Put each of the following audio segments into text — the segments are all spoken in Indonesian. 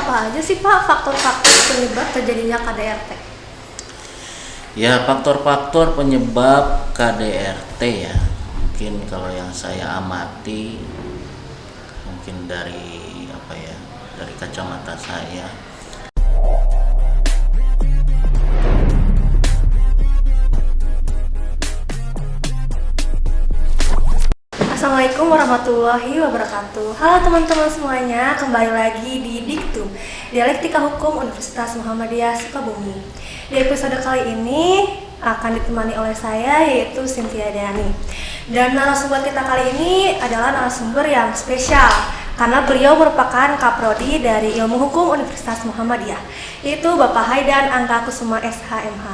apa aja sih Pak faktor-faktor penyebab terjadinya KDRT? Ya, faktor-faktor penyebab KDRT ya. Mungkin kalau yang saya amati mungkin dari apa ya? Dari kacamata saya. Assalamualaikum warahmatullahi wabarakatuh. Halo teman-teman semuanya, kembali lagi di Diktum, Dialektika Hukum Universitas Muhammadiyah Sukabumi. Di episode kali ini akan ditemani oleh saya, yaitu Cynthia Dani. Dan narasumber kita kali ini adalah narasumber yang spesial karena beliau merupakan Kaprodi dari Ilmu Hukum Universitas Muhammadiyah, yaitu Bapak Haidan Angga Kusuma SHMH.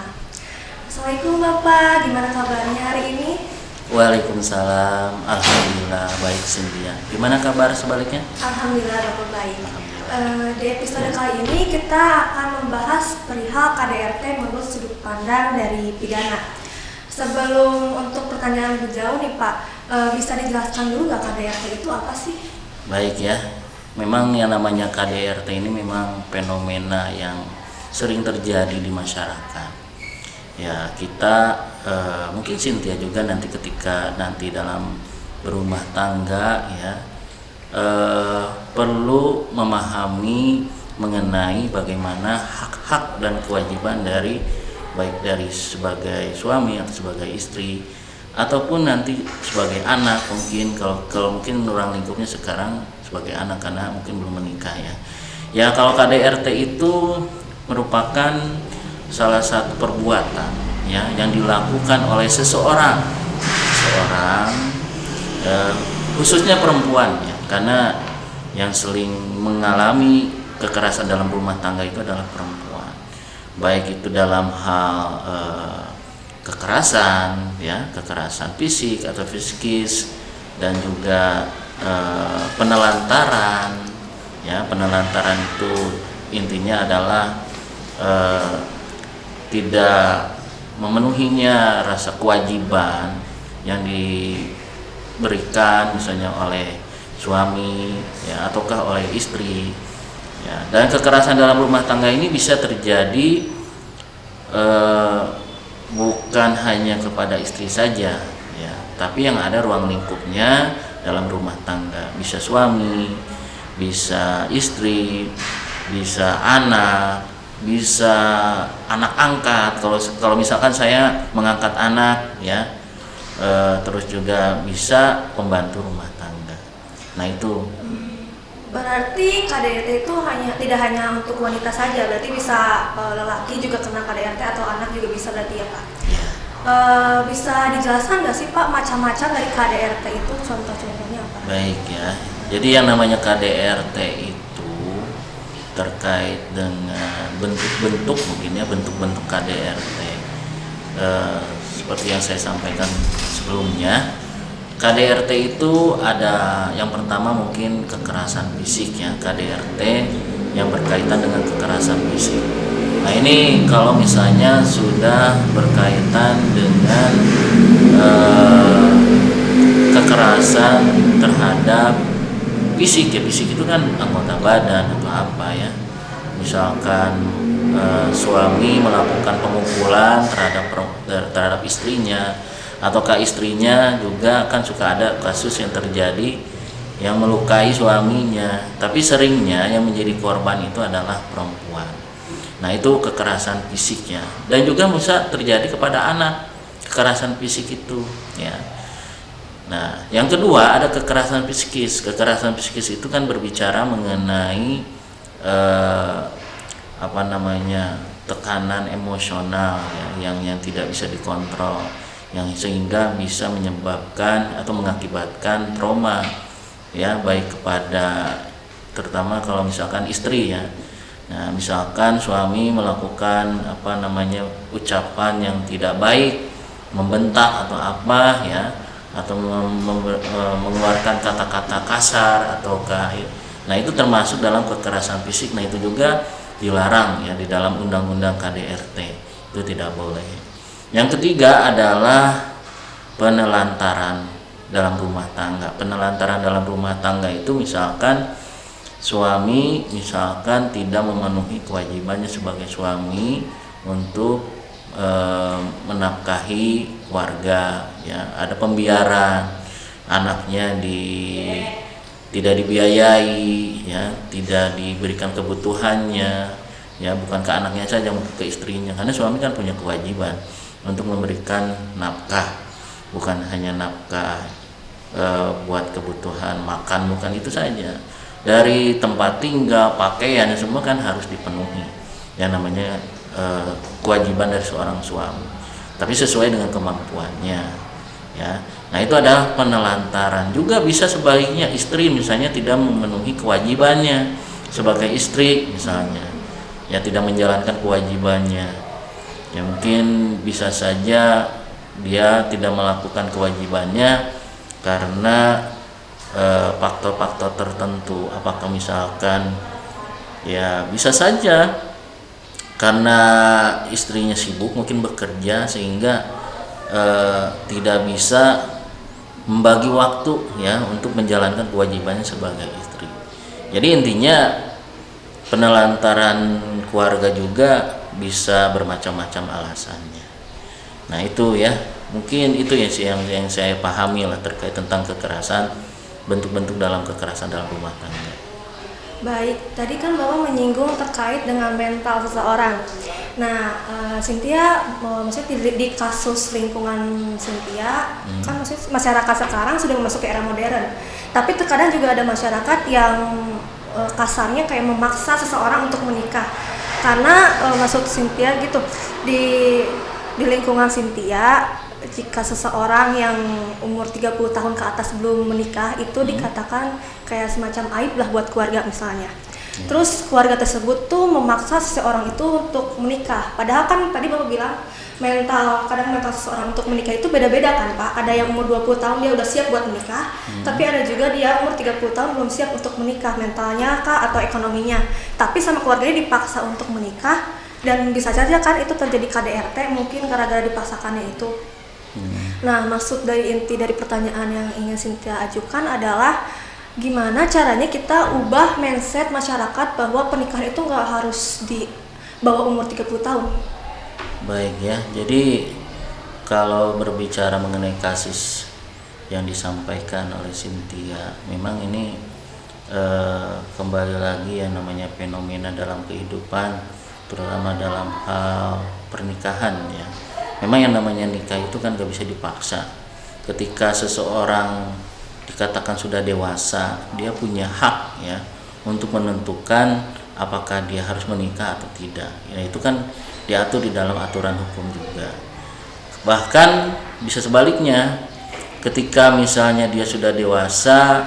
Assalamualaikum Bapak, gimana kabarnya hari ini? Waalaikumsalam, alhamdulillah baik Cynthia. Gimana kabar sebaliknya? Alhamdulillah Bapak baik. Di episode kali ini kita akan membahas perihal KDRT menurut sudut pandang dari pidana. Sebelum untuk pertanyaan lebih jauh nih Pak, bisa dijelaskan dulu nggak KDRT itu apa sih? Baik ya, memang yang namanya KDRT ini memang fenomena yang sering terjadi di masyarakat. Ya kita mungkin Cynthia juga nanti ketika nanti dalam berumah tangga ya perlu memahami mengenai bagaimana hak-hak dan kewajiban dari baik dari sebagai suami atau sebagai istri ataupun nanti sebagai anak, mungkin kalau mungkin ruang lingkupnya sekarang sebagai anak karena mungkin belum menikah ya. Ya kalau KDRT itu merupakan salah satu perbuatan ya yang dilakukan oleh seseorang khususnya perempuan ya, karena yang sering mengalami kekerasan dalam rumah tangga itu adalah perempuan, baik itu dalam hal kekerasan ya, kekerasan fisik atau psikis, dan juga penelantaran ya. Penelantaran itu intinya adalah tidak memenuhinya rasa kewajiban yang diberikan misalnya oleh suami ya ataukah oleh istri ya. Dan kekerasan dalam rumah tangga ini bisa terjadi bukan hanya kepada istri saja ya, tapi yang ada ruang lingkupnya dalam rumah tangga, bisa suami, bisa istri, bisa anak, bisa anak angkat kalau misalkan saya mengangkat anak ya, terus juga bisa pembantu rumah tangga. Nah itu Berarti KDRT itu tidak hanya untuk wanita saja, berarti bisa lelaki juga kena KDRT atau anak juga bisa berarti ya Pak? ya. Bisa dijelaskan nggak sih Pak macam-macam dari KDRT itu, contoh-contohnya apa? Baik ya, jadi yang namanya KDRT itu terkait dengan bentuk-bentuk mungkin ya, bentuk-bentuk KDRT seperti yang saya sampaikan sebelumnya. KDRT itu ada yang pertama mungkin kekerasan fisik ya, KDRT yang berkaitan dengan kekerasan fisik. Nah ini kalau misalnya sudah berkaitan dengan kekerasan terhadap fisik ya, fisik itu kan anggota badan atau apa ya, misalkan suami melakukan pemukulan terhadap istrinya, ataukah istrinya juga kan suka ada kasus yang terjadi yang melukai suaminya, tapi seringnya yang menjadi korban itu adalah perempuan. Nah itu kekerasan fisiknya, dan juga bisa terjadi kepada anak kekerasan fisik itu ya. Nah yang kedua ada kekerasan psikis. Kekerasan psikis itu kan berbicara mengenai tekanan emosional ya, yang tidak bisa dikontrol, yang sehingga bisa menyebabkan atau mengakibatkan trauma ya, baik kepada terutama kalau misalkan istri ya. Nah misalkan suami melakukan ucapan yang tidak baik, membentak atau apa ya, atau mengeluarkan kata-kata kasar ataukah, nah itu termasuk dalam kekerasan fisik. Nah itu juga dilarang ya di dalam undang-undang KDRT, itu tidak boleh. Yang ketiga adalah penelantaran dalam rumah tangga. Penelantaran dalam rumah tangga itu misalkan suami misalkan tidak memenuhi kewajibannya sebagai suami untuk menafkahi keluarga, ya, ada pembiaran, anaknya tidak dibiayai, ya, tidak diberikan kebutuhannya, ya, bukan ke anaknya saja, ke istrinya, karena suami kan punya kewajiban untuk memberikan nafkah, bukan hanya nafkah buat kebutuhan makan, bukan itu saja, dari tempat tinggal, pakaian, semua kan harus dipenuhi, yang namanya kewajiban dari seorang suami, tapi sesuai dengan kemampuannya, ya. Nah, itu adalah penelantaran. Juga bisa sebaliknya, istri misalnya tidak memenuhi kewajibannya sebagai istri misalnya, ya, tidak menjalankan kewajibannya, ya, mungkin bisa saja dia tidak melakukan kewajibannya karena faktor-faktor tertentu, apakah misalkan, ya, bisa saja karena istrinya sibuk mungkin bekerja sehingga tidak bisa membagi waktu, ya, untuk menjalankan kewajibannya sebagai istri. Jadi intinya penelantaran keluarga juga bisa bermacam-macam alasannya. Nah, itu, ya, mungkin itu ya sih yang saya pahami lah terkait tentang kekerasan, bentuk-bentuk dalam kekerasan dalam rumah tangga. Baik, tadi kan Bapak menyinggung terkait dengan mental seseorang. Nah, Cynthia, maksudnya di kasus lingkungan Cynthia, kan maksudnya masyarakat sekarang sudah masuk ke era modern. Tapi terkadang juga ada masyarakat yang kasarnya kayak memaksa seseorang untuk menikah. Karena maksud Cynthia gitu, di lingkungan Cynthia, jika seseorang yang umur 30 tahun ke atas belum menikah itu dikatakan kayak semacam aib lah buat keluarga misalnya. Terus keluarga tersebut tuh memaksa seseorang itu untuk menikah. Padahal kan tadi Bapak bilang kadang mental seseorang untuk menikah itu beda-beda kan Pak. Ada yang umur 20 tahun dia udah siap buat menikah, tapi ada juga dia umur 30 tahun belum siap untuk menikah, mentalnya kah atau ekonominya. Tapi sama keluarganya dipaksa untuk menikah, dan bisa saja kan itu terjadi KDRT mungkin gara-gara dipaksakannya itu. Nah, maksud dari inti dari pertanyaan yang ingin Cynthia ajukan adalah gimana caranya kita ubah mindset masyarakat bahwa pernikahan itu nggak harus di bawah umur 30 tahun. Baik, ya, jadi kalau berbicara mengenai kasus yang disampaikan oleh Cynthia, memang ini kembali lagi yang namanya fenomena dalam kehidupan, terutama dalam hal pernikahan, ya. Memang yang namanya nikah itu kan gak bisa dipaksa. Ketika seseorang dikatakan sudah dewasa, dia punya hak, ya, untuk menentukan apakah dia harus menikah atau tidak. Ya, itu kan diatur di dalam aturan hukum juga. Bahkan bisa sebaliknya, ketika misalnya dia sudah dewasa,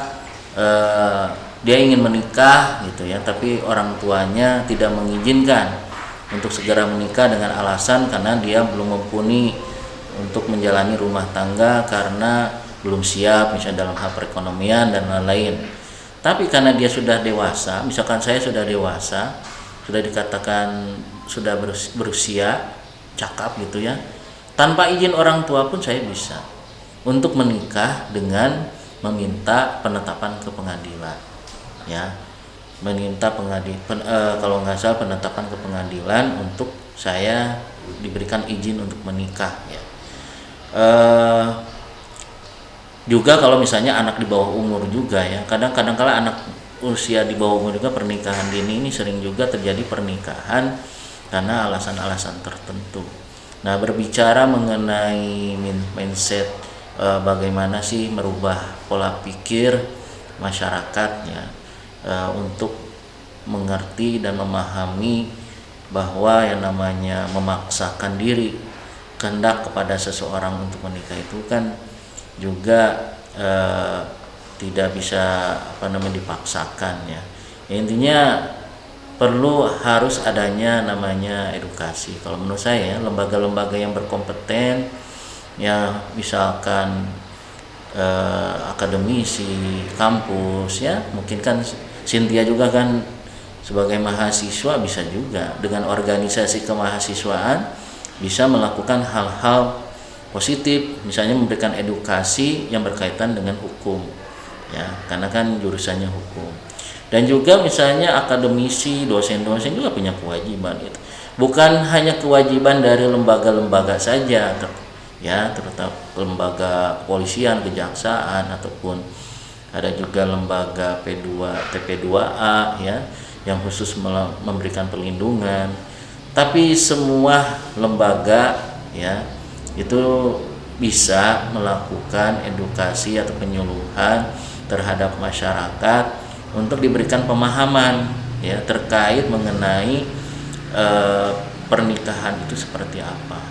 dia ingin menikah gitu, ya, tapi orang tuanya tidak mengizinkan untuk segera menikah dengan alasan karena dia belum mumpuni untuk menjalani rumah tangga karena belum siap misalnya dalam hal perekonomian dan lain-lain. Tapi karena dia sudah dewasa, misalkan saya sudah dewasa, sudah dikatakan sudah berusia cakap gitu, ya, tanpa izin orang tua pun saya bisa untuk menikah dengan meminta penetapan ke pengadilan, ya, meminta kalau nggak salah penetapan ke pengadilan untuk saya diberikan izin untuk menikah, ya. Juga kalau misalnya anak di bawah umur juga, ya, kadang-kadang kala anak usia di bawah umur juga pernikahan dini ini sering juga terjadi pernikahan karena alasan-alasan tertentu. Nah, berbicara mengenai mindset, bagaimana sih merubah pola pikir masyarakatnya, untuk mengerti dan memahami bahwa yang namanya memaksakan diri kehendak kepada seseorang untuk menikah itu kan juga tidak bisa dipaksakan, ya. Intinya harus adanya namanya edukasi. Kalau menurut saya, lembaga-lembaga yang berkompeten, ya, misalkan akademisi, kampus, ya, mungkin kan Cynthia juga kan sebagai mahasiswa bisa juga dengan organisasi kemahasiswaan bisa melakukan hal-hal positif, misalnya memberikan edukasi yang berkaitan dengan hukum, ya, karena kan jurusannya hukum. Dan juga misalnya akademisi, dosen-dosen juga punya kewajiban itu. Bukan hanya kewajiban dari lembaga-lembaga saja, terutama lembaga kepolisian, kejaksaan, ataupun ada juga lembaga TP2A ya, yang khusus memberikan perlindungan. Tapi semua lembaga ya itu bisa melakukan edukasi atau penyuluhan terhadap masyarakat untuk diberikan pemahaman ya terkait mengenai pernikahan itu seperti apa,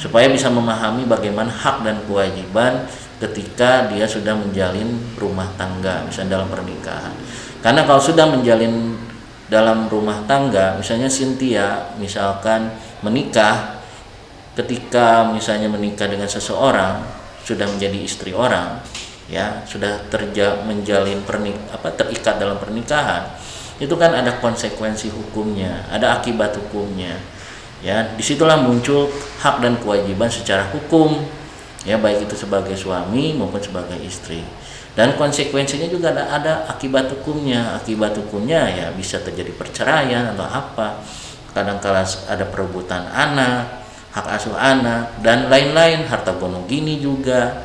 supaya bisa memahami bagaimana hak dan kewajiban ketika dia sudah menjalin rumah tangga misalnya dalam pernikahan. Karena kalau sudah menjalin dalam rumah tangga, misalnya Cynthia misalkan menikah, ketika misalnya menikah dengan seseorang sudah menjadi istri orang ya, sudah terikat dalam pernikahan, itu kan ada konsekuensi hukumnya, ada akibat hukumnya ya. Disitulah muncul hak dan kewajiban secara hukum ya, baik itu sebagai suami maupun sebagai istri. Dan konsekuensinya juga ada akibat hukumnya. Akibat hukumnya ya bisa terjadi perceraian atau apa, kadang-kala ada perebutan anak, hak asuh anak, dan lain-lain, harta gono gini juga.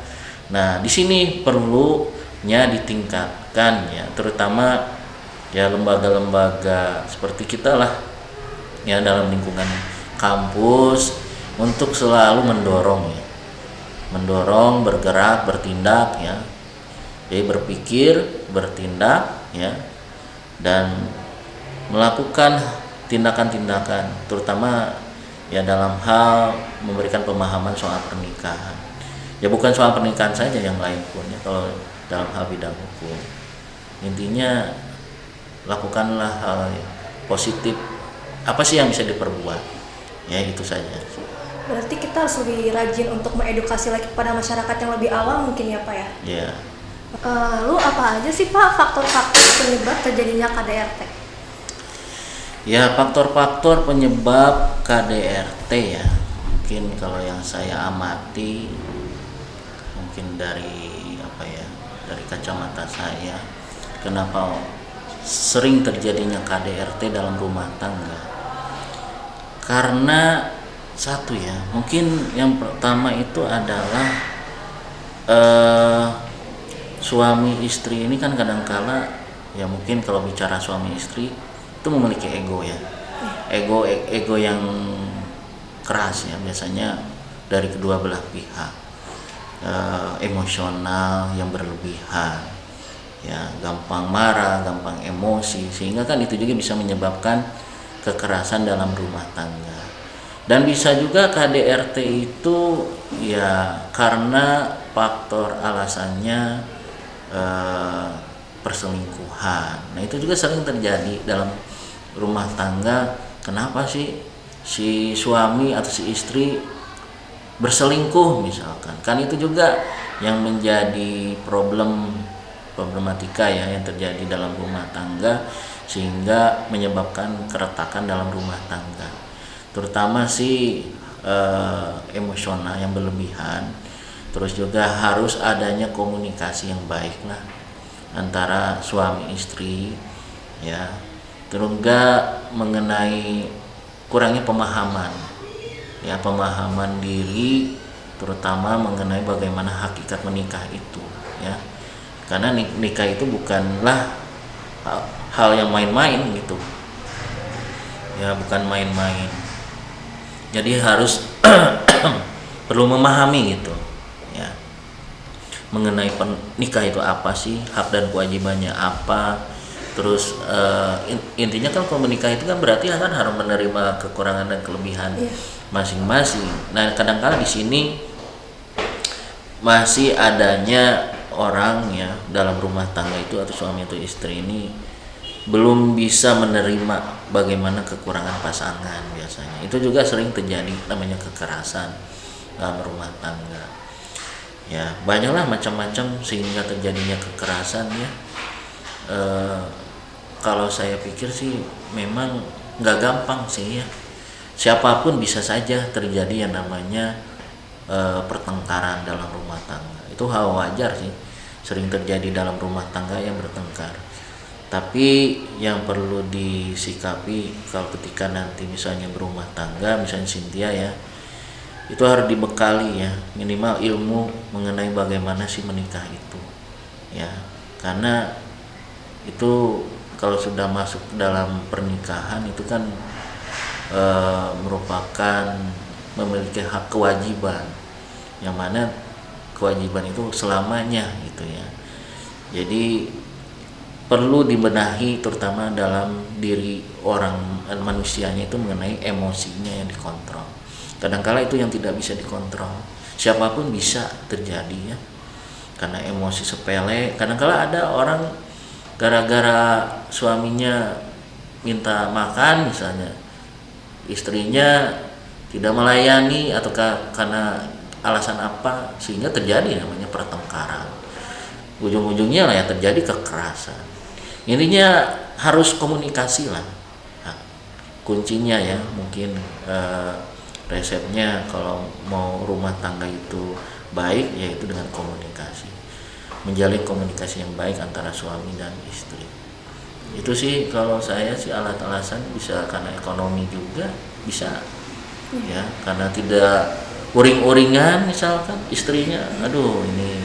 Nah, di sini perlunya ditingkatkan ya, terutama ya lembaga-lembaga seperti kita lah ya dalam lingkungan kampus untuk selalu mendorong, bergerak, bertindak ya. Jadi berpikir, bertindak ya, dan melakukan tindakan-tindakan terutama ya dalam hal memberikan pemahaman soal pernikahan. Ya bukan soal pernikahan saja, yang lain pun ya, kalau dalam hal bidang hukum. Intinya lakukanlah hal positif, apa sih yang bisa diperbuat. Ya itu saja. Berarti kita harus lebih rajin untuk mengedukasi lagi kepada masyarakat yang lebih awam mungkin ya Pak ya? Iya. Lalu apa aja sih Pak faktor-faktor penyebab terjadinya KDRT? Ya, faktor-faktor penyebab KDRT ya, mungkin kalau yang saya amati, mungkin dari dari kacamata saya, kenapa sering terjadinya KDRT dalam rumah tangga? Karena satu ya, mungkin yang pertama itu adalah suami istri ini kan kadangkala ya, mungkin kalau bicara suami istri itu memiliki ego ya, ego yang keras ya, biasanya dari kedua belah pihak, emosional yang berlebihan ya, gampang marah, gampang emosi, sehingga kan itu juga bisa menyebabkan kekerasan dalam rumah tangga. Dan bisa juga KDRT itu ya karena faktor alasannya perselingkuhan. Nah itu juga sering terjadi dalam rumah tangga. Kenapa sih si suami atau si istri berselingkuh misalkan? Kan itu juga yang menjadi problematika ya yang terjadi dalam rumah tangga, sehingga menyebabkan keretakan dalam rumah tangga, terutama si emosional yang berlebihan. Terus juga harus adanya komunikasi yang baik lah antara suami istri ya. Terus juga mengenai kurangnya pemahaman ya, pemahaman diri, terutama mengenai bagaimana hakikat menikah itu ya. Karena nikah itu bukanlah hal yang main-main gitu ya, bukan main-main. Jadi harus perlu memahami gitu ya, mengenai nikah itu apa sih, hak dan kewajibannya apa. Terus intinya kan kalau menikah itu kan berarti kan harus menerima kekurangan dan kelebihan masing-masing. Nah kadang-kala di sini masih adanya orang ya dalam rumah tangga itu atau suami atau istri ini belum bisa menerima bagaimana kekurangan pasangan. Biasanya itu juga sering terjadi, namanya kekerasan dalam rumah tangga ya. Banyaklah macam-macam sehingga terjadinya kekerasan ya. Kalau saya pikir sih memang nggak gampang sih ya, siapapun bisa saja terjadi yang namanya pertengkaran dalam rumah tangga. Itu hal wajar sih, sering terjadi dalam rumah tangga yang bertengkar. Tapi yang perlu disikapi kalau ketika nanti misalnya berumah tangga, misalnya Cynthia ya, itu harus dibekali ya minimal ilmu mengenai bagaimana sih menikah itu ya, karena itu kalau sudah masuk dalam pernikahan itu kan merupakan memiliki hak kewajiban, yang mana kewajiban itu selamanya gitu ya. Jadi perlu dibenahi terutama dalam diri orang manusianya itu mengenai emosinya yang dikontrol. Kadangkala itu yang tidak bisa dikontrol, siapapun bisa terjadi ya, karena emosi sepele. Kadangkala ada orang gara-gara suaminya minta makan misalnya, istrinya tidak melayani atau karena alasan apa sehingga terjadi namanya pertengkaran, ujung-ujungnya lah ya terjadi kekerasan. Intinya harus komunikasi lah, nah, kuncinya ya. Mungkin resepnya kalau mau rumah tangga itu baik yaitu dengan komunikasi, menjalin komunikasi yang baik antara suami dan istri. Itu sih kalau saya sih alasan bisa karena ekonomi juga bisa ya, karena tidak uring-uringan misalkan istrinya, aduh ini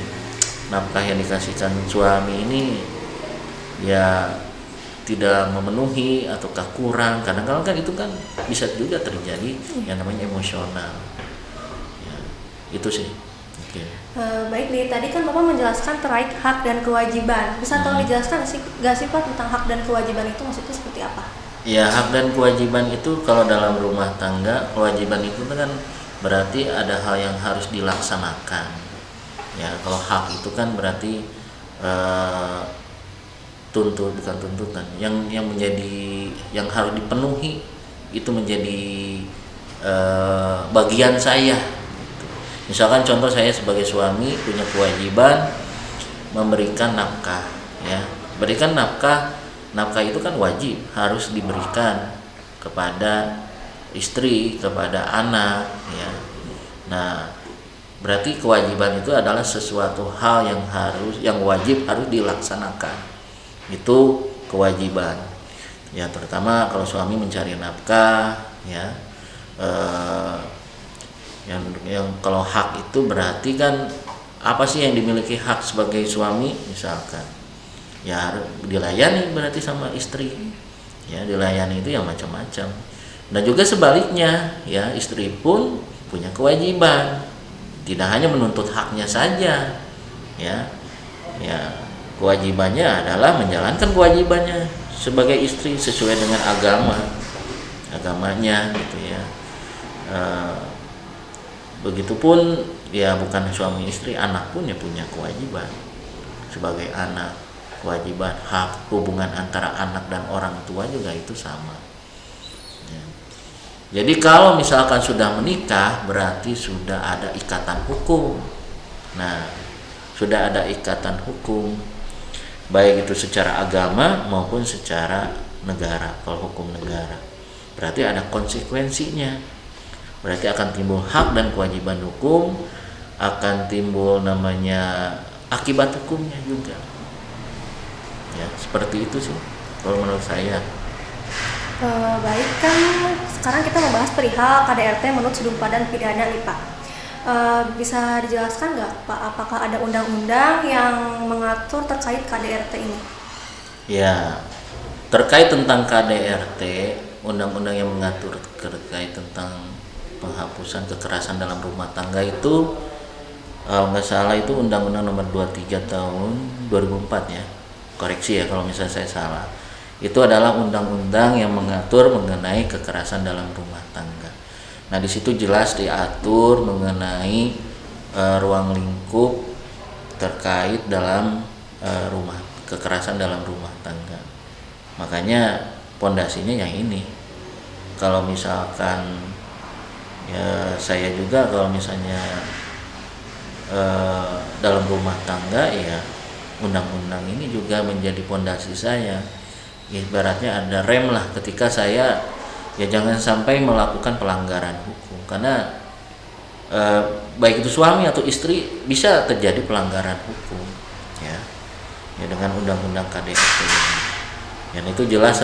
nafkah yang dikasihkan suami ini ya tidak memenuhi ataukah kurang. Kadang-kadang kan itu kan bisa juga terjadi yang namanya emosional ya, itu sih. Oke. Baik nih, tadi kan Bapak menjelaskan terkait hak dan kewajiban. Bisa tolong dijelaskan nggak sih Pak tentang hak dan kewajiban itu maksudnya seperti apa? Ya, hak dan kewajiban itu kalau dalam rumah tangga, kewajiban itu kan berarti ada hal yang harus dilaksanakan. Ya, kalau hak itu kan berarti bukan tuntutan, yang menjadi yang harus dipenuhi itu menjadi bagian saya. Misalkan contoh, saya sebagai suami punya kewajiban memberikan nafkah ya. Berikan nafkah itu kan wajib, harus diberikan kepada istri, kepada anak ya. Nah, berarti kewajiban itu adalah sesuatu hal yang wajib harus dilaksanakan. Itu kewajiban ya, terutama kalau suami mencari nafkah ya. Yang kalau hak itu berarti kan apa sih yang dimiliki hak sebagai suami, misalkan ya dilayani berarti sama istri ya, dilayani itu yang macam-macam. Dan juga sebaliknya ya, istri pun punya kewajiban, tidak hanya menuntut haknya saja ya. Kewajibannya adalah menjalankan kewajibannya sebagai istri sesuai dengan agamanya gitu ya. Begitupun ya, bukan suami istri, anak pun ya punya kewajiban sebagai anak, kewajiban hak hubungan antara anak dan orang tua juga itu sama ya. Jadi kalau misalkan sudah menikah berarti sudah ada ikatan hukum. Nah, sudah ada ikatan hukum baik itu secara agama maupun secara negara. Kalau hukum negara berarti ada konsekuensinya, berarti akan timbul hak dan kewajiban hukum, akan timbul namanya akibat hukumnya juga ya. Seperti itu sih kalau menurut saya. Baik, kan sekarang kita membahas perihal KDRT menurut sudut pandang pidana nih Pak. Bisa dijelaskan nggak Pak, apakah ada undang-undang yang mengatur terkait KDRT ini? Ya, terkait tentang KDRT, undang-undang yang mengatur terkait tentang penghapusan kekerasan dalam rumah tangga itu kalau nggak salah itu Undang-Undang Nomor 23 tahun 2004 ya. Koreksi ya kalau misalnya saya salah. Itu adalah undang-undang yang mengatur mengenai kekerasan dalam rumah tangga. Nah, di situ jelas diatur mengenai ruang lingkup terkait dalam kekerasan dalam rumah tangga. Makanya pondasinya yang ini. Kalau misalkan ya, saya juga kalau misalnya dalam rumah tangga ya, undang-undang ini juga menjadi pondasi saya. Ibaratnya ada rem lah ketika saya ya jangan sampai melakukan pelanggaran hukum, karena baik itu suami atau istri bisa terjadi pelanggaran hukum ya dengan undang-undang KDRT ini. Dan itu jelas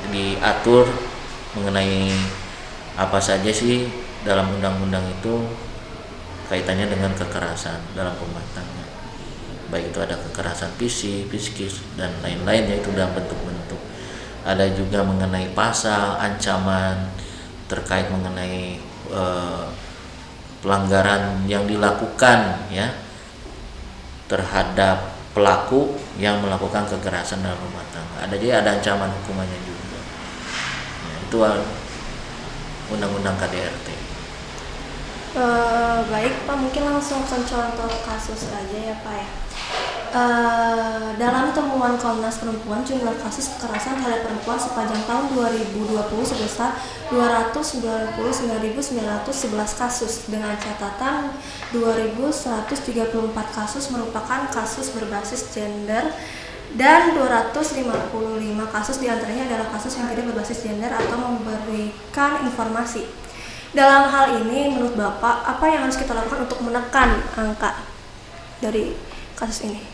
diatur mengenai apa saja sih dalam undang-undang itu kaitannya dengan kekerasan dalam rumah tangga. Baik itu ada kekerasan fisik, psikis dan lain-lainnya itu dalam bentuk-bentuk. Ada juga mengenai pasal ancaman terkait mengenai pelanggaran yang dilakukan ya terhadap pelaku yang melakukan kekerasan dalam rumah tangga. Ada ancaman hukumannya juga. Ya, itu undang-undang KDRT. Baik Pak, mungkin langsung ke contoh kasus aja ya Pak ya. Dalam temuan Komnas Perempuan, jumlah kasus kekerasan terhadap perempuan sepanjang tahun 2020 sebesar 299.911 kasus, dengan catatan 2.134 kasus merupakan kasus berbasis gender dan 255 kasus diantaranya adalah kasus yang tidak berbasis gender atau memberikan informasi. Dalam hal ini, menurut Bapak, apa yang harus kita lakukan untuk menekan angka dari kasus ini?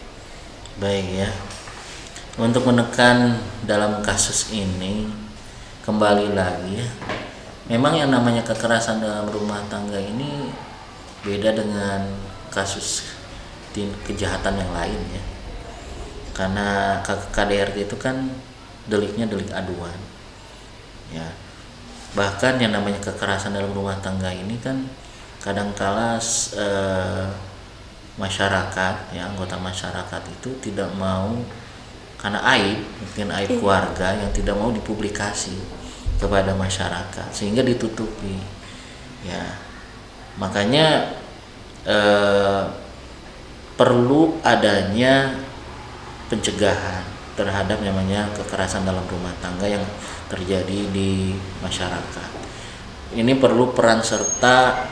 Baik ya, untuk menekan dalam kasus ini kembali lagi ya, memang yang namanya kekerasan dalam rumah tangga ini beda dengan kasus kejahatan yang lain ya, karena KDRT itu kan deliknya delik aduan ya. Bahkan yang namanya kekerasan dalam rumah tangga ini kan kadangkala masyarakat ya, anggota masyarakat itu tidak mau karena mungkin aib keluarga yang tidak mau dipublikasi kepada masyarakat sehingga ditutupi ya. Makanya perlu adanya pencegahan terhadap namanya kekerasan dalam rumah tangga yang terjadi di masyarakat. Ini perlu peran serta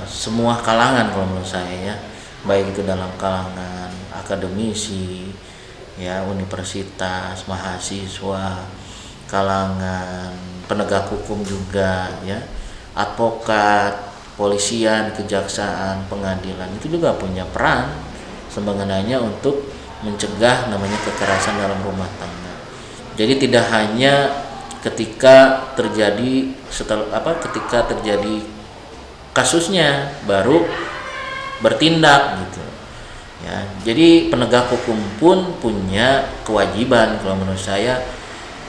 semua kalangan kalau menurut saya ya, baik itu dalam kalangan akademisi ya, universitas, mahasiswa, kalangan penegak hukum juga ya, advokat, polisian, kejaksaan, pengadilan itu juga punya peran sebenarnya untuk mencegah namanya kekerasan dalam rumah tangga. Jadi tidak hanya ketika terjadi ketika terjadi kasusnya baru bertindak gitu ya. Jadi penegak hukum pun punya kewajiban kalau menurut saya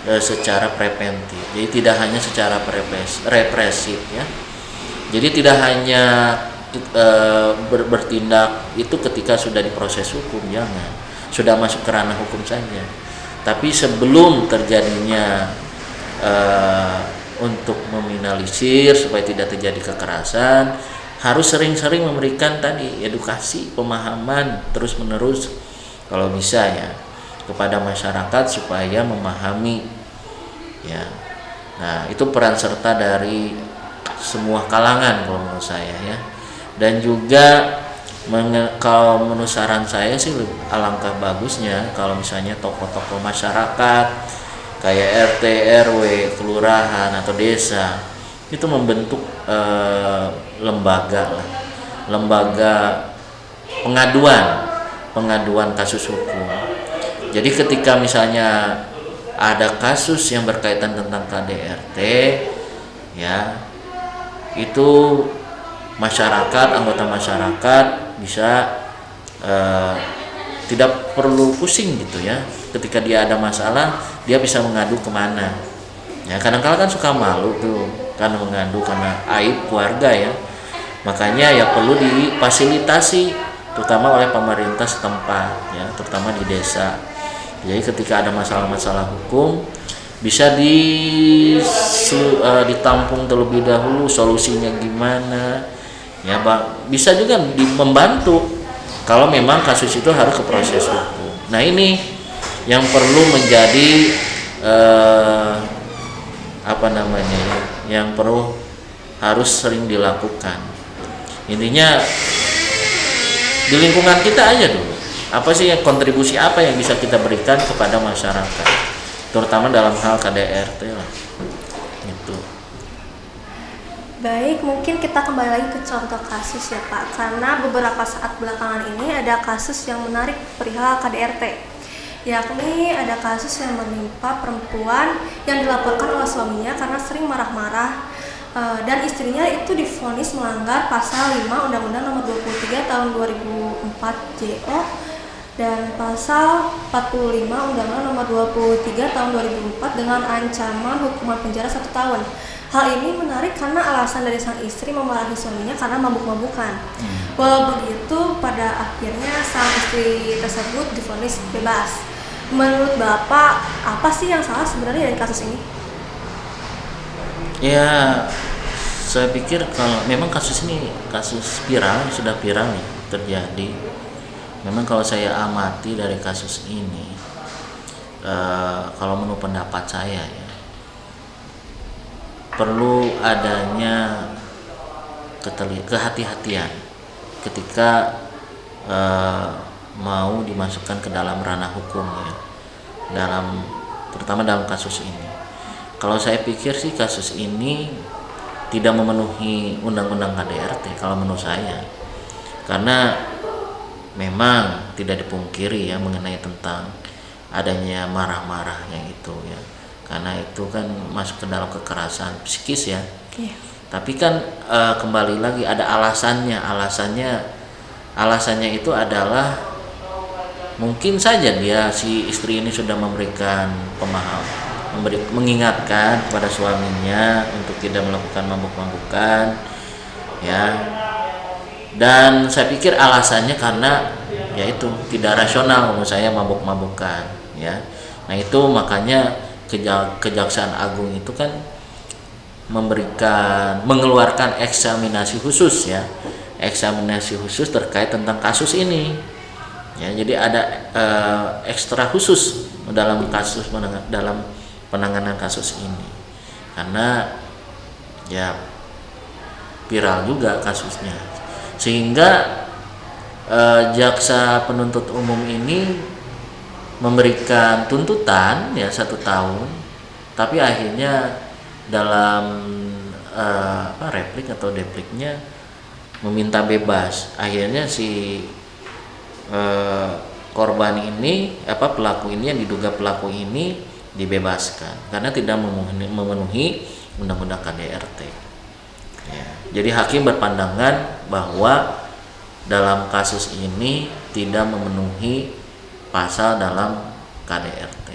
secara preventif. Jadi tidak hanya secara represif ya. Jadi tidak hanya bertindak itu ketika sudah diproses hukum, jangan sudah masuk ke ranah hukum saja, tapi sebelum terjadinya untuk meminimalisir supaya tidak terjadi kekerasan, harus sering-sering memberikan tadi edukasi, pemahaman terus menerus kalau bisa ya kepada masyarakat supaya memahami ya. Nah itu peran serta dari semua kalangan kalau menurut saya ya. Dan juga kalau menurut saran saya sih alangkah bagusnya kalau misalnya tokoh-tokoh masyarakat kayak RT, RW, kelurahan atau desa itu membentuk lembaga pengaduan kasus hukum. Jadi ketika misalnya ada kasus yang berkaitan tentang KDRT ya, itu masyarakat, anggota masyarakat bisa tidak perlu pusing gitu ya. Ketika dia ada masalah, dia bisa mengadu kemana ya. Kadang-kadang kan suka malu tuh karena mengadu karena aib keluarga ya. Makanya ya perlu difasilitasi terutama oleh pemerintah setempat ya, terutama di desa. Jadi ketika ada masalah-masalah hukum bisa ditampung terlebih dahulu, solusinya gimana ya, bisa juga membantu kalau memang kasus itu harus ke proses hukum. Nah ini yang perlu menjadi yang perlu harus sering dilakukan. Intinya di lingkungan kita aja dulu, apa sih kontribusi apa yang bisa kita berikan kepada masyarakat, terutama dalam hal KDRT lah gitu. Baik, mungkin kita kembali lagi ke contoh kasus ya Pak, karena beberapa saat belakangan ini ada kasus yang menarik perihal KDRT, yakni ada kasus yang menimpa perempuan yang dilaporkan oleh suaminya karena sering marah-marah dan istrinya itu divonis melanggar pasal 5 Undang-Undang Nomor 23 Tahun 2004 JO dan pasal 45 Undang-Undang Nomor 23 Tahun 2004 dengan ancaman hukuman penjara 1 tahun. Hal ini menarik karena alasan dari sang istri memarahi suaminya karena mabuk-mabukan. Walau begitu, pada akhirnya sang istri tersebut divonis bebas. Menurut Bapak, apa sih yang salah sebenarnya dari kasus ini? Ya, saya pikir kalau memang kasus ini kasus viral, sudah viral ya, terjadi. Memang kalau saya amati dari kasus ini, kalau menurut pendapat saya ya, perlu adanya kehati-hatian ketika mau dimasukkan ke dalam ranah hukum ya, terutama dalam kasus ini. Kalau saya pikir sih kasus ini tidak memenuhi undang-undang KDRT kalau menurut saya, karena memang tidak dipungkiri ya mengenai tentang adanya marah-marahnya itu ya, karena itu kan masuk ke dalam kekerasan psikis ya. Tapi kan kembali lagi ada alasannya itu adalah mungkin saja si istri ini sudah memberikan mengingatkan kepada suaminya untuk tidak melakukan mabuk-mabukan ya, dan saya pikir alasannya karena yaitu tidak rasional menurut saya mabuk-mabukan ya. Nah itu makanya Kejaksaan Agung itu kan mengeluarkan eksaminasi khusus ya, eksaminasi khusus terkait tentang kasus ini ya. Jadi ada ekstra khusus dalam penanganan kasus ini karena ya viral juga kasusnya, sehingga jaksa penuntut umum ini memberikan tuntutan ya 1 tahun, tapi akhirnya dalam replik atau depliknya meminta bebas. Akhirnya si korban ini pelaku ini yang diduga pelaku ini dibebaskan karena tidak memenuhi undang-undang KDRT ya. Jadi hakim berpandangan bahwa dalam kasus ini tidak memenuhi pasal dalam KDRT,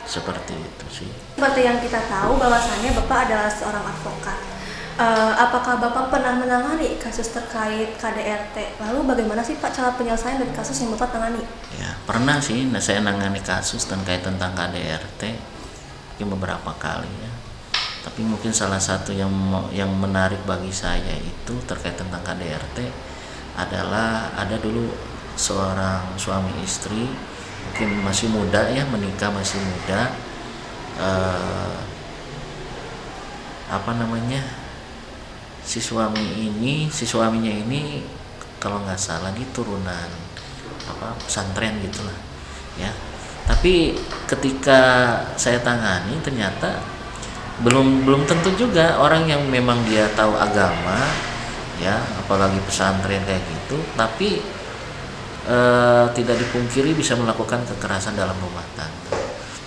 seperti itu sih. Seperti yang kita tahu bahwasannya Bapak adalah seorang advokat. Apakah Bapak pernah menangani kasus terkait KDRT? Lalu bagaimana sih Pak cara penyelesaian dari kasus yang Bapak tangani? Ya, pernah sih saya nangani kasus terkait tentang KDRT mungkin beberapa kali ya. Tapi mungkin salah satu yang menarik bagi saya itu terkait tentang KDRT adalah ada dulu seorang suami istri, mungkin masih muda ya, menikah masih muda, si suaminya ini kalau nggak salah dia turunan pesantren gitulah ya. Tapi ketika saya tangani ternyata belum tentu juga orang yang memang dia tahu agama ya, apalagi pesantren kayak gitu, tapi tidak dipungkiri bisa melakukan kekerasan dalam rumah tangga.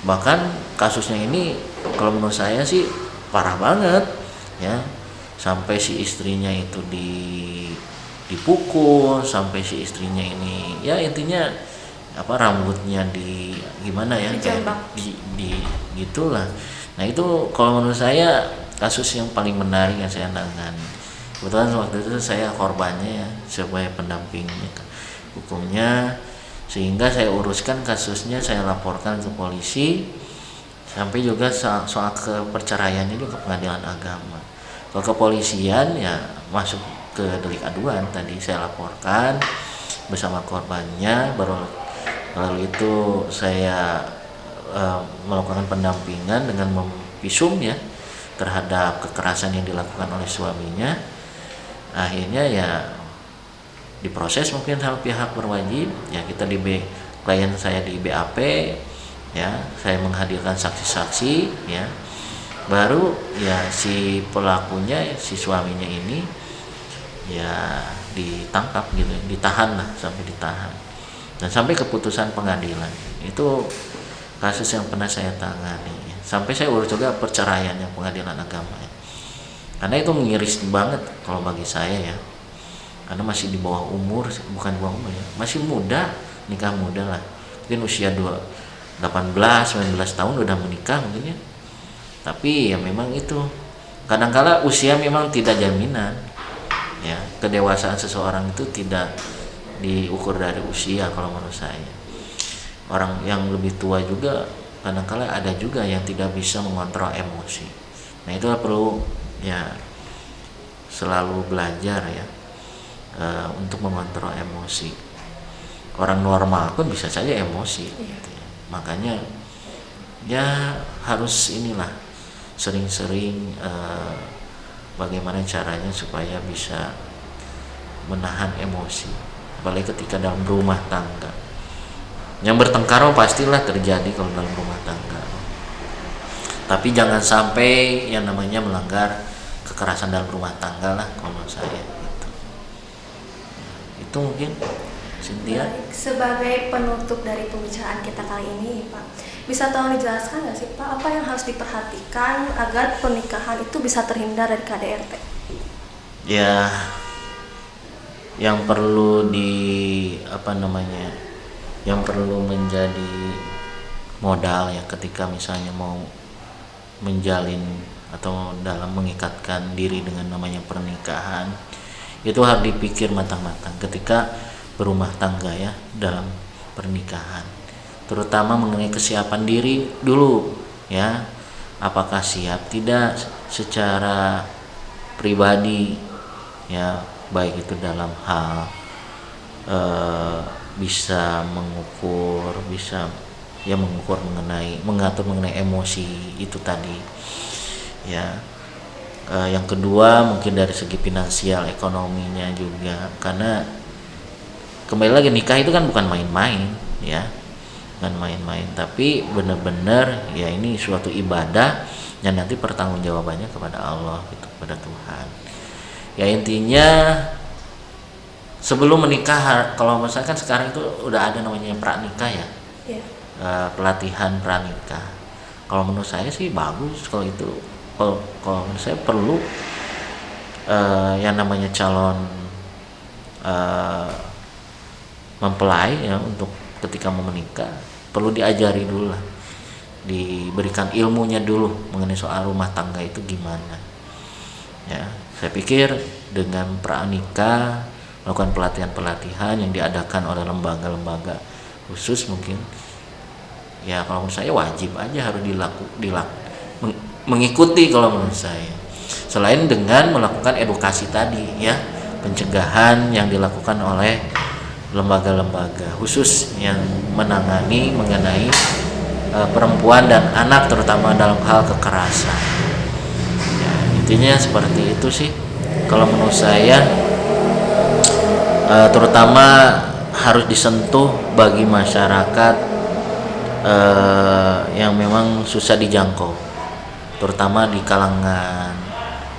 Bahkan kasusnya ini kalau menurut saya sih parah banget ya, sampai si istrinya itu dipukul, sampai si istrinya ini ya intinya rambutnya gimana ya, kayak gitulah. Nah itu kalau menurut saya kasus yang paling menarik yang saya tangani. Kebetulan waktu itu saya korbannya ya, sebagai pendampingnya hukumnya, sehingga saya uruskan kasusnya, saya laporkan ke polisi, sampai juga soal keperceraian itu ke pengadilan agama. Kalau kepolisian ya masuk ke delik aduan, tadi saya laporkan bersama korbannya, lalu itu saya melakukan pendampingan dengan memvisum ya terhadap kekerasan yang dilakukan oleh suaminya. Akhirnya ya diproses mungkin sama pihak berwajib ya, klien saya di BAP ya, saya menghadirkan saksi-saksi ya, baru ya si pelakunya, si suaminya ini ya ditangkap gitu, ditahan lah, sampai ditahan dan sampai keputusan pengadilan Itu kasus yang pernah saya tangani. Sampai saya urus juga perceraiannya pengadilan agama ya. Karena itu miris banget kalau bagi saya ya. Karena masih di bawah umur, bukan di bawah umur ya, masih muda, nikah muda lah. Mungkin usia 18-19 tahun udah menikah mungkin ya. Tapi ya memang itu kadangkala usia memang tidak jaminan ya. Kedewasaan seseorang itu tidak diukur dari usia kalau menurut saya. Orang yang lebih tua juga kadangkala ada juga yang tidak bisa mengontrol emosi. Nah itu perlu ya selalu belajar ya untuk mengontrol emosi. Orang normal pun bisa saja emosi gitu ya. Makanya ya harus inilah sering-sering bagaimana caranya supaya bisa menahan emosi, apalagi ketika dalam rumah tangga. Yang bertengkar pastilah terjadi kalau dalam rumah tangga, tapi jangan sampai yang namanya melanggar kekerasan dalam rumah tangga lah kalau menurut saya gitu. Itu mungkin Cynthia. Baik, sebagai penutup dari pembicaraan kita kali ini Pak, bisa tolong dijelaskan nggak sih Pak, apa yang harus diperhatikan agar pernikahan itu bisa terhindar dari KDRT? Ya, yang perlu yang perlu menjadi modal ya ketika misalnya mau menjalin atau dalam mengikatkan diri dengan namanya pernikahan, itu harus dipikir matang-matang ketika berumah tangga ya, dalam pernikahan, terutama mengenai kesiapan diri dulu ya. Apakah siap tidak secara pribadi ya, baik itu dalam hal bisa mengatur mengenai emosi itu tadi ya. Yang kedua mungkin dari segi finansial ekonominya juga, karena kembali lagi nikah itu kan bukan main-main ya, bukan main-main, tapi benar-benar ya ini suatu ibadah yang nanti pertanggungjawabannya kepada Allah gitu, kepada Tuhan ya. Intinya sebelum menikah, kalau misalkan sekarang itu udah ada namanya pranikah ya, pelatihan pranikah. Kalau menurut saya sih bagus kalau itu. Kalau menurut saya perlu yang namanya calon mempelai ya, untuk ketika mau menikah perlu diajari dulu lah, diberikan ilmunya dulu mengenai soal rumah tangga itu gimana ya. Saya pikir dengan pranikah, melakukan pelatihan-pelatihan yang diadakan oleh lembaga-lembaga khusus mungkin ya, kalau menurut saya wajib aja harus mengikuti kalau menurut saya. Selain dengan melakukan edukasi tadi ya, pencegahan yang dilakukan oleh lembaga-lembaga khusus yang menangani mengenai perempuan dan anak, terutama dalam hal kekerasan ya. Intinya seperti itu sih kalau menurut saya, terutama harus disentuh bagi masyarakat yang memang susah dijangkau, terutama di kalangan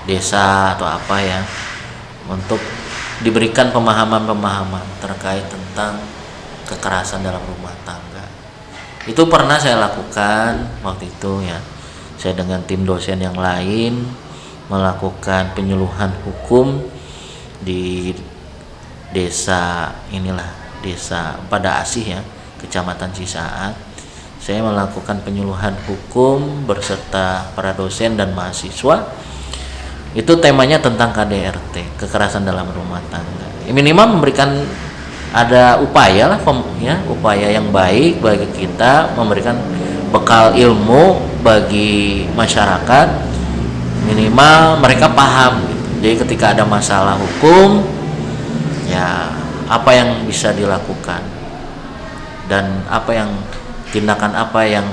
desa atau apa ya, untuk diberikan pemahaman-pemahaman terkait tentang kekerasan dalam rumah tangga. Itu pernah saya lakukan waktu itu ya. Saya dengan tim dosen yang lain melakukan penyuluhan hukum di desa Pada Asih ya, Kecamatan Cisaat. Saya melakukan penyuluhan hukum berserta para dosen dan mahasiswa. Itu temanya tentang KDRT, kekerasan dalam rumah tangga. Minimal memberikan ada upaya lah ya, upaya yang baik bagi kita, memberikan bekal ilmu bagi masyarakat. Minimal mereka paham gitu. Jadi ketika ada masalah hukum ya, apa yang bisa dilakukan dan tindakan apa yang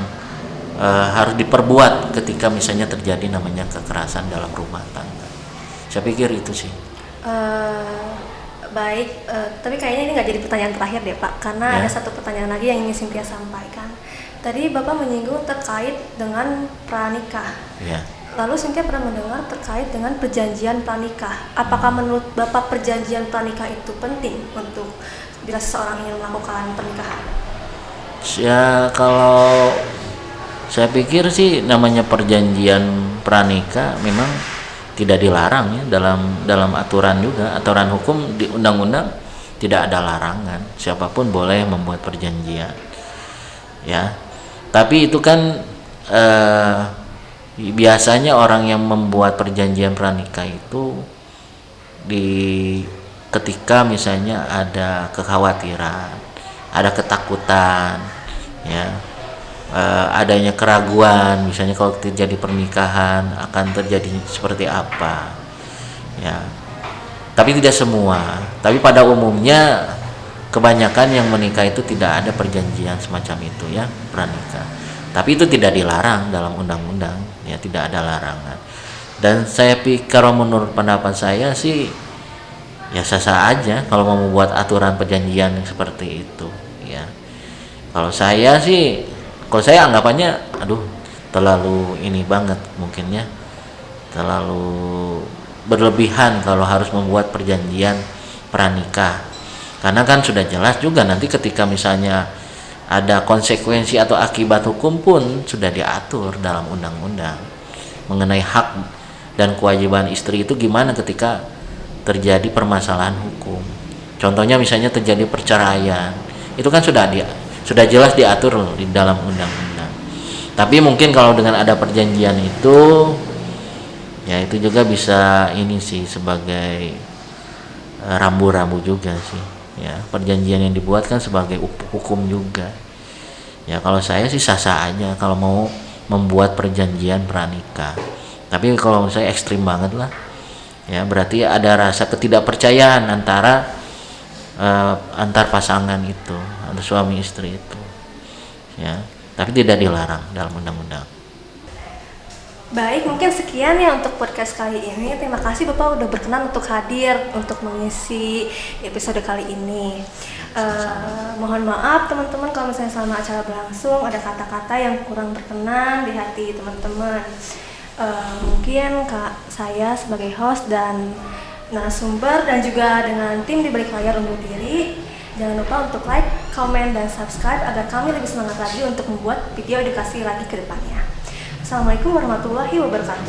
harus diperbuat ketika misalnya terjadi namanya kekerasan dalam rumah tangga. Saya pikir itu sih. Baik, tapi kayaknya ini nggak jadi pertanyaan terakhir deh Pak, karena ada satu pertanyaan lagi yang ingin Cynthia sampaikan. Tadi Bapak menyinggung terkait dengan pranikah. Ya. Lalu Cynthia pernah mendengar terkait dengan perjanjian pranikah. Apakah menurut Bapak perjanjian pranikah itu penting untuk bila seseorang ingin melakukan pernikahan? Ya kalau saya pikir sih namanya perjanjian pranikah memang tidak dilarang ya, dalam aturan juga, aturan hukum di undang-undang tidak ada larangan, siapapun boleh membuat perjanjian ya. Tapi itu kan biasanya orang yang membuat perjanjian pranikah itu ketika misalnya ada kekhawatiran, ada ketakutan ya, adanya keraguan, misalnya kalau terjadi pernikahan akan terjadi seperti apa ya. Tapi tidak semua, tapi pada umumnya kebanyakan yang menikah itu tidak ada perjanjian semacam itu ya, pranikah. Tapi itu tidak dilarang dalam undang-undang ya, tidak ada larangan. Dan saya pikir, kalau menurut pendapat saya sih ya sah-sah aja kalau mau membuat aturan perjanjian seperti itu ya. Kalau saya sih, kalau saya anggapannya aduh terlalu ini banget mungkin ya, terlalu berlebihan kalau harus membuat perjanjian pranikah, karena kan sudah jelas juga nanti ketika misalnya ada konsekuensi atau akibat hukum pun sudah diatur dalam undang-undang mengenai hak dan kewajiban istri itu gimana ketika terjadi permasalahan hukum. Contohnya misalnya terjadi perceraian, itu kan sudah jelas diatur di dalam undang-undang. Tapi mungkin kalau dengan ada perjanjian itu ya, itu juga bisa ini sih sebagai rambu-rambu juga sih ya. Perjanjian yang dibuat kan sebagai hukum juga ya. Kalau saya sih sah-sah aja kalau mau membuat perjanjian pranikah. Tapi kalau saya ekstrim banget lah ya, berarti ada rasa ketidakpercayaan antar pasangan itu, atau suami istri itu ya. Tapi tidak dilarang dalam undang-undang. Baik, mungkin sekian ya untuk podcast kali ini. Terima kasih Bapak udah berkenan untuk hadir untuk mengisi episode kali ini. Mohon maaf teman-teman kalau misalnya selama acara berlangsung ada kata-kata yang kurang berkenan di hati teman-teman. Mungkin saya sebagai host dan narasumber dan juga dengan tim di balik layar undur diri. Jangan lupa untuk like, comment, dan subscribe agar kami lebih semangat lagi untuk membuat video edukasi lagi ke depannya. Assalamualaikum warahmatullahi wabarakatuh.